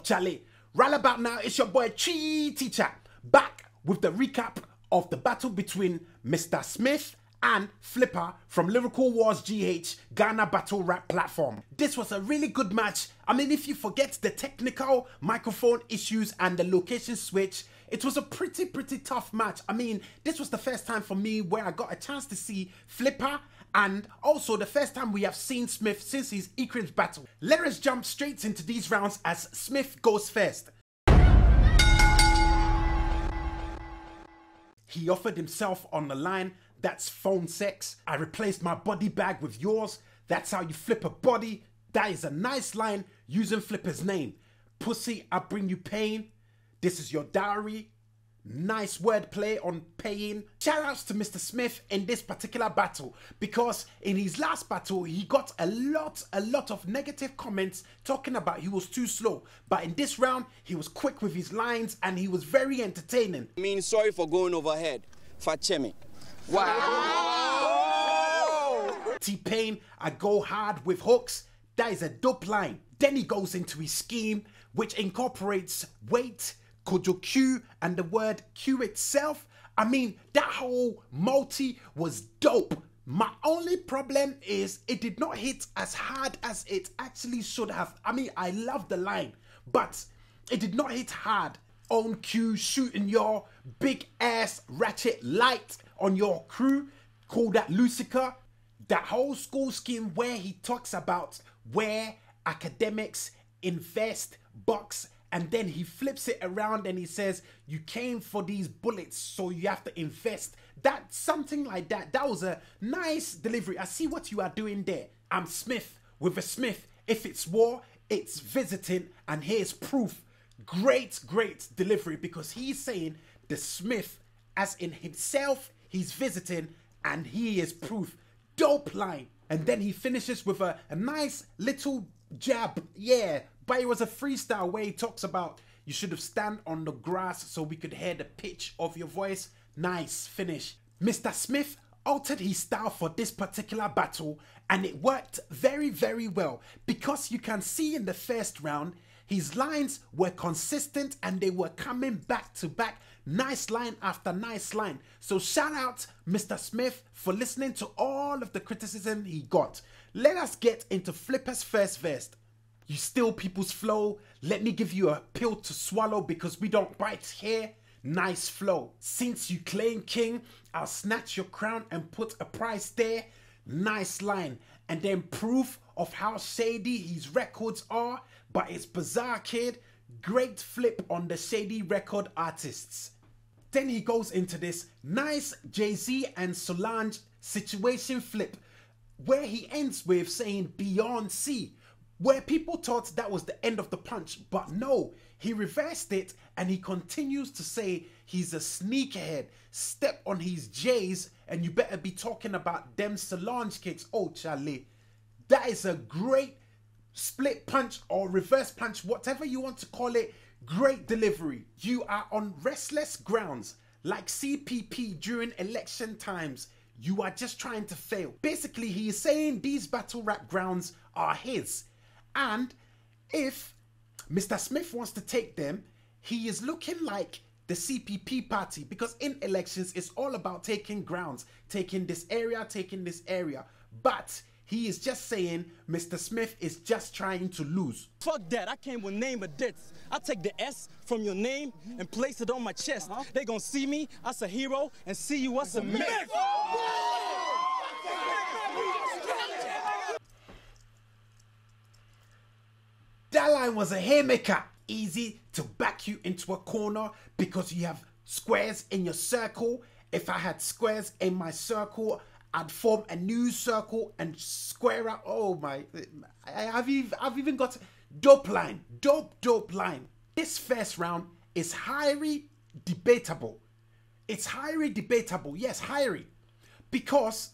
Charlie. Right about now, it's your boy Chi Teacher, back with the recap of the battle between Mr.Smif and Flippa from Lyrical Wars GH Ghana Battle Rap platform. This was a really good match. I mean, if you forget the technical microphone issues and the location switch, it was a pretty tough match. I mean, this was the first time for me where I got a chance to see Flippa, and also the first time we have seen Smif since his Ekrim's battle. Let us jump straight into these rounds as Smif goes first. He offered himself on the line. That's phone sex. I replaced my body bag with yours. That's how you flip a body. That is a nice line using Flippa's name. Pussy, I bring you pain. This is your dowry. Nice wordplay on paying. Shoutouts to Mr.Smif in this particular battle, because in his last battle he got a lot of negative comments talking about he was too slow, but in this round he was quick with his lines and he was very entertaining. I mean, sorry for going overhead. Fachemi. Wow. T-Pain, I go hard with hooks. That is a dope line. Then he goes into his scheme, which incorporates weight, Kojo Q, and the word Q itself. I mean, that whole multi was dope. My only problem is it did not hit as hard as it actually should have. I mean, I love the line, but it did not hit hard. Own Q shooting your big ass ratchet light on your crew. Call that Lucifer. That whole school scheme where he talks about where academics invest bucks, and then he flips it around and he says, you came for these bullets, so you have to invest. That, something like that. That was a nice delivery. I see what you are doing there. I'm Smif with a Smith. If it's war, it's visiting, and here's proof. Great delivery, because he's saying the Smif, as in himself, he's visiting, and he is proof. Dope line. And then he finishes with a nice little jab. Yeah. But it was a freestyle where he talks about you should have stand on the grass so we could hear the pitch of your voice. Nice finish. Mr.Smif altered his style for this particular battle, and it worked very well, because you can see in the first round his lines were consistent and they were coming back to back, nice line after nice line. So shout out Mr.Smif for listening to all of the criticism he got. Let us get into Flippa's first verse. You steal people's flow. Let me give you a pill to swallow, because we don't bite here. Nice flow. Since you claim king, I'll snatch your crown and put a price there. Nice line. And then proof of how shady his records are. But it's bizarre, kid. Great flip on the shady record artists. Then he goes into this nice Jay-Z and Solange situation flip, where he ends with saying beyond sea, where people thought that was the end of the punch, but no, he reversed it and he continues to say he's a sneakerhead. Step on his J's and you better be talking about them Solange kicks. Oh, Charlie, that is a great split punch or reverse punch, whatever you want to call it. Great delivery. You are on restless grounds, like CPP during election times. You are just trying to fail. Basically, he is saying these battle rap grounds are his. And if Mr.Smif wants to take them, he is looking like the CPP party, because in elections, it's all about taking grounds, taking this area. But he is just saying Mr.Smif is just trying to lose. Fuck that, I came with name of debts. I take the S from your name and place it on my chest. They gonna see me as a hero and see you as a myth. That line was a haymaker. Easy to back you into a corner because you have squares in your circle. If I had squares in my circle, I'd form a new circle and square up. Oh my, I've even got dope line, dope line. This first round is highly debatable. It's highly debatable, yes, highly, because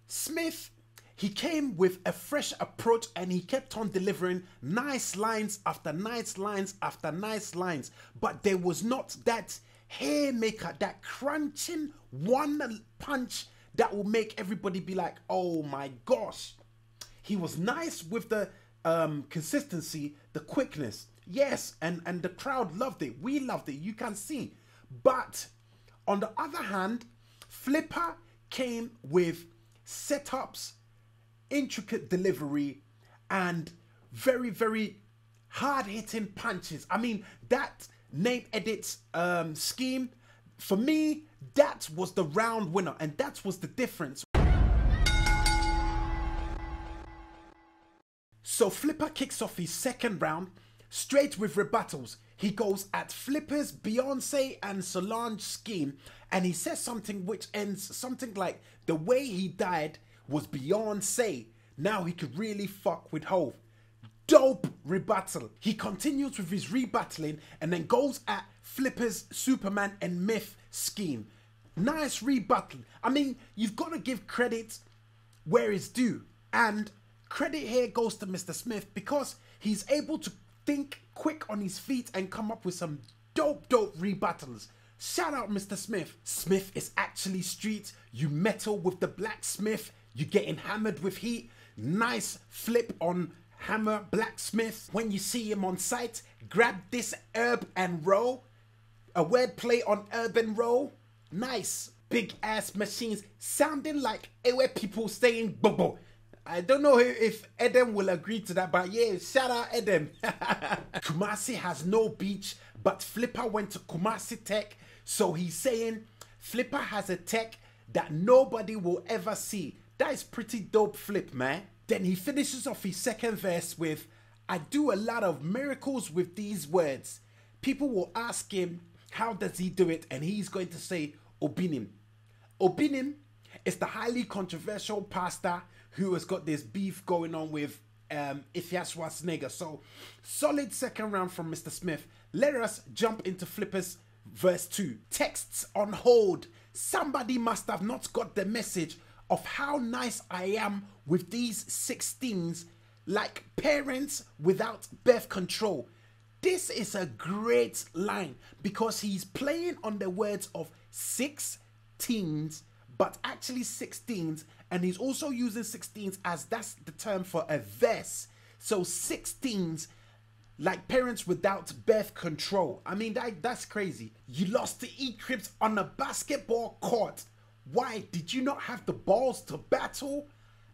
Smif, he came with a fresh approach and he kept on delivering nice lines after nice lines after nice lines. But there was not that haymaker, that crunching one punch that will make everybody be like, oh my gosh. He was nice with the consistency, the quickness. Yes, and the crowd loved it. We loved it. You can see. But on the other hand, Flippa came with setups, intricate delivery, and very, very hard-hitting punches. I mean, that name edits scheme, for me, that was the round winner, and that was the difference. So Flippa kicks off his second round straight with rebuttals. He goes at Flippa's Beyonce and Solange scheme, and he says something which ends something like, the way he died was Beyonce. Now he could really fuck with Hov. Dope rebuttal. He continues with his rebuttaling and then goes at Flippa's Superman and Myth scheme. Nice rebuttal. I mean, you've got to give credit where it's due. And credit here goes to Mr.Smif because he's able to think quick on his feet and come up with some dope rebuttals. Shout out Mr.Smif. Smith is actually street. You metal with the blacksmith. You getting hammered with heat. Nice flip on Hammer Blacksmith. When you see him on site, grab this herb and roll. A wordplay on urban roll. Nice. Big ass machines sounding like where people saying bobo. I don't know if Edem will agree to that, but yeah, shout out Edem. Kumasi has no beach, but Flippa went to Kumasi Tech, so he's saying Flippa has a tech that nobody will ever see. That is pretty dope flip, man. Then he finishes off his second verse with, I do a lot of miracles with these words. People will ask him, how does he do it? And he's going to say, Obinim. Obinim is the highly controversial pastor who has got this beef going on with Ifya Schwarzenegger. So, solid second round from Mr.Smif. Let us jump into Flippa's verse 2. Texts on hold. Somebody must have not got the message of how nice I am with these 16s, like parents without birth control. This is a great line because he's playing on the words of 16s, but actually 16s, and he's also using 16s as that's the term for a verse. So 16s, like parents without birth control. I mean, that's crazy. You lost to Eclipse on a basketball court. Why? Did you not have the balls to battle?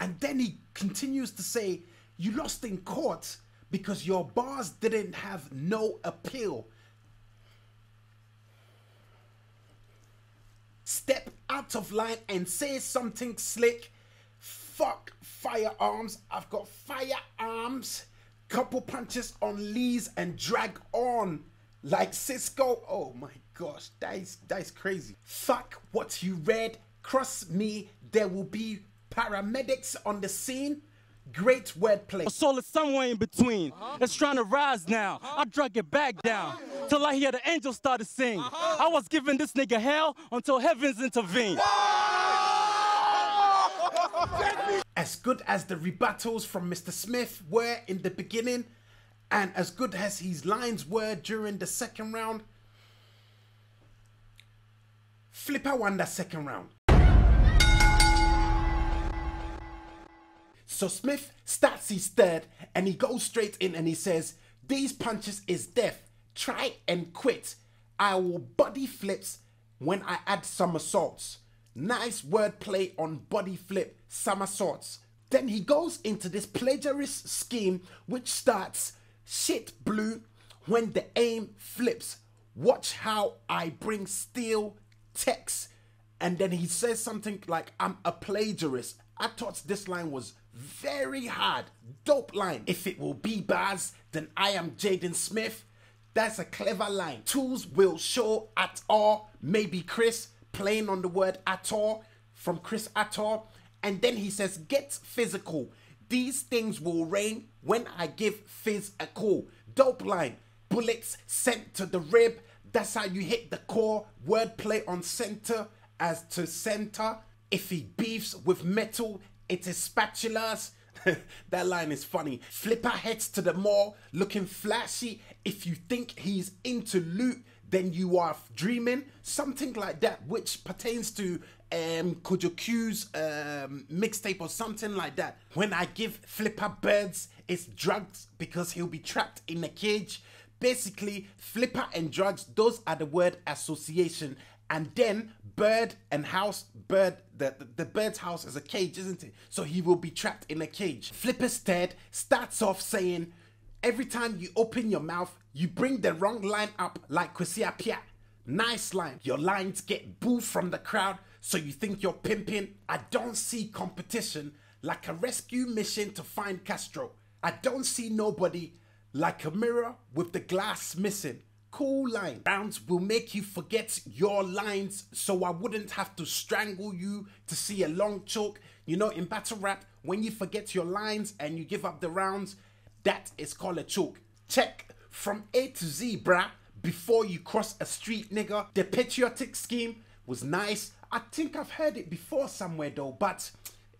And then he continues to say, you lost in court because your bars didn't have no appeal. Step out of line and say something slick. Fuck firearms. I've got firearms. Couple punches on Lee's and drag on like Cisco. Oh my gosh, that is crazy. Fuck what you read. Cross me. There will be paramedics on the scene. Great wordplay. A soul is somewhere in between. It's trying to rise now. I drag it back down till I hear the angels start to sing. I was giving this nigga hell until heavens intervened. As good as the rebuttals from Mr.Smif were in the beginning, and as good as his lines were during the second round, Flippa won that second round. So Smith starts his third and he goes straight in and he says, these punches is death. Try and quit. I will body flips when I add somersaults. Nice wordplay on body flip, somersaults. Then he goes into this plagiarist scheme which starts, shit blue when the aim flips. Watch how I bring steel text. And then he says something like, I'm a plagiarist. I thought this line was very hard. Dope line. If it will be bars, then I am Jaden Smith. That's a clever line. Tools will show at all. Maybe Chris playing on the word at all from Chris at all. And then he says, get physical. These things will rain when I give Fizz a call. Dope line. Bullets sent to the rib. That's how you hit the core. Wordplay on center as to center. If he beefs with metal, it is spatulas. That line is funny. Flippa heads to the mall looking flashy. If you think he's into loot, then you are dreaming. Something like that, which pertains to Kojo Q's mixtape or something like that. When I give Flippa birds, It's drugs because he'll be trapped in a cage. Basically, Flippa and drugs, those are the word association. And then bird and house, the bird's house is a cage, isn't it? So he will be trapped in a cage. Flippa's Ted starts off saying, every time you open your mouth, you bring the wrong line up like Kwesi Appiah. Nice line. Your lines get booed from the crowd, so you think you're pimping. I don't see competition like a rescue mission to find Castro. I don't see nobody like a mirror with the glass missing. Cool line. Rounds will make you forget your lines, so I wouldn't have to strangle you to see a long choke. You know, in battle rap, when you forget your lines and you give up the rounds, that is called a choke. Check from A to Z, bruh. Before you cross a street, nigga. The patriotic scheme was nice. I think I've heard it before somewhere though, but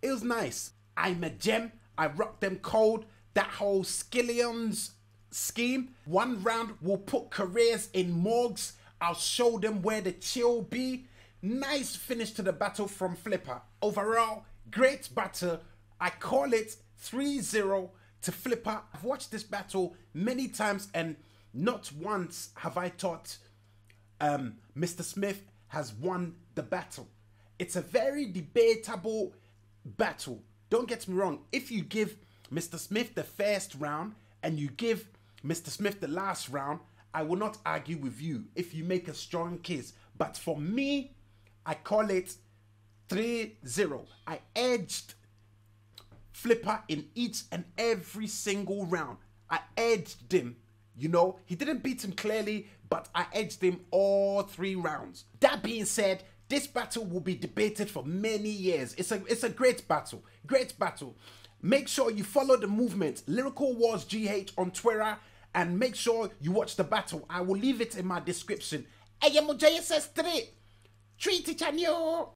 it was nice. I'm a gem. I rock them cold. That whole Skillions scheme. One round will put careers in morgues. I'll show them where the chill be. Nice finish to the battle from Flippa. Overall, great battle. I call it 3-0 to Flippa. I've watched this battle many times and not once have I thought Mr.Smif has won the battle. It's a very debatable battle. Don't get me wrong. If you give Mr.Smif the first round and you give Mr.Smif the last round, I will not argue with you if you make a strong case. But for me, I call it 3-0. I edged Flippa in each and every single round. I edged him. You know, he didn't beat him clearly, but I edged him all 3 rounds. That being said, this battle will be debated for many years. It's a great battle. Great battle. Make sure you follow the movement, Lyrical Wars GH on Twitter, and make sure you watch the battle. I will leave it in my description. Hey, I'm JSS3. Treat each other.